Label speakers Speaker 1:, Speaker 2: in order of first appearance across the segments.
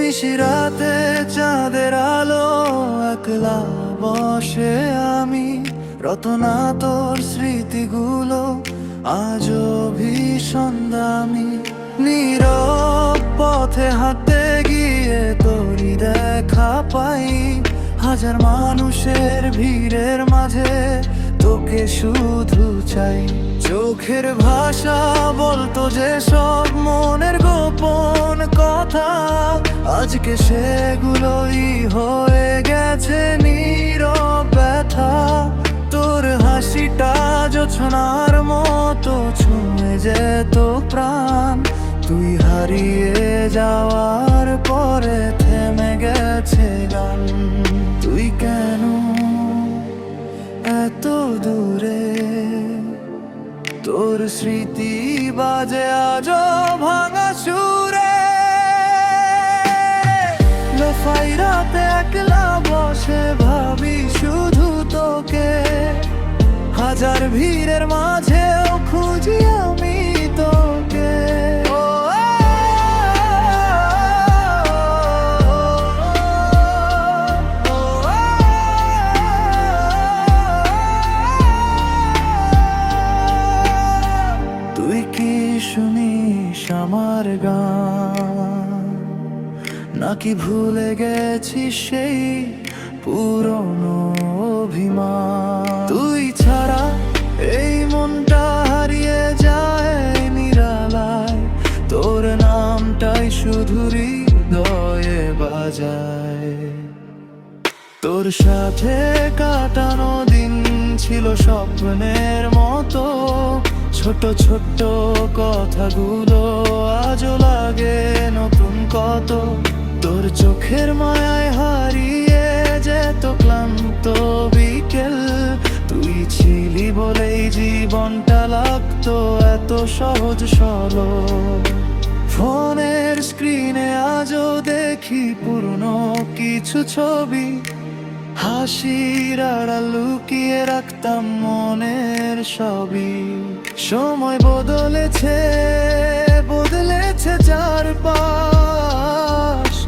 Speaker 1: নিশিরাতে চাঁদের আলো একলা বসে আমি, রতনা তোর স্মৃতিগুলো আজও ভীষণ দামি। নীরব পথে হাঁটতে গিয়ে তোরই দেখা পাই, হাজার মানুষের ভিড়ের মাঝে তোকে শুধু চাই। চোখের ভাষা বলতো যে সব মনের গোপন কথা, আজকে সেগুলোই হয়ে গেছে নীরব ব্যথা। তোর হাসিটা জোছনার মতো ছুঁয়ে যেত প্রাণ, তুই হারিয়ে যাওয়ার পরে থেমে গেছে গান। তুই কেন এত দূরে, তোর স্মৃতি বাজে আজও ভাঙা সুরে। লোফাই রাতে একলা বসে ভাবি শুধু তোকে, হাজার ভিড়ের মাঝেও খুঁজি আমি তোকে। তুই কি শুনিস আমার গান, নাকি ভুলে গেছিস সেই পুরনো অভিমান? তুই ছাড়া এই মনটা হারিয়ে যায় নিরালায়, তোর নামটাই শুধু হৃদয়ে বাজায়। তোর সাথে কাটানো দিন ছিল স্বপ্নের মতো, ছোট ছোট কথাগুলো আজও লাগে নতুন কত। তোর চোখের মায়ায় হারিয়ে যেত ক্লান্ত বিকেল, তুই ছিলি বলেই জীবনটা লাগতো এত সহজ সরল। ফোনের স্ক্রিনে আজও দেখি পুরনো কিছু ছবি, হাসির আড়াল লুকিয়ে রাখতাম মনের সবই। সময় বদলেছে বদলেছে চারপাশ,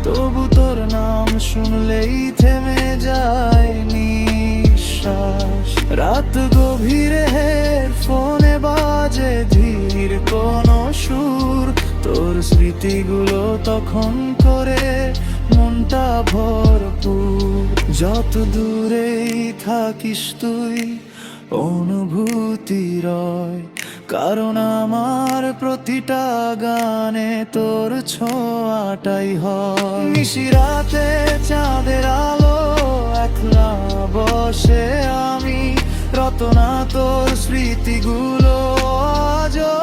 Speaker 1: তবু তোর নাম শুনলেই থেমে যায় নিঃশ্বাস। রাত গভীরে ফোনে বাজে ধীর কোনো সুর, তোর স্মৃতিগুলো তখন করে মনটা ভরপুর। যত দূরেই থাকিস তুই অনুভূতি রয়, কারণ আমার প্রতিটা গানে তোর ছোঁয়াটাই হয়। নিশিরাতে চাঁদের আলো একলা বসে আমি, রতনা তোর স্মৃতিগুলো আজও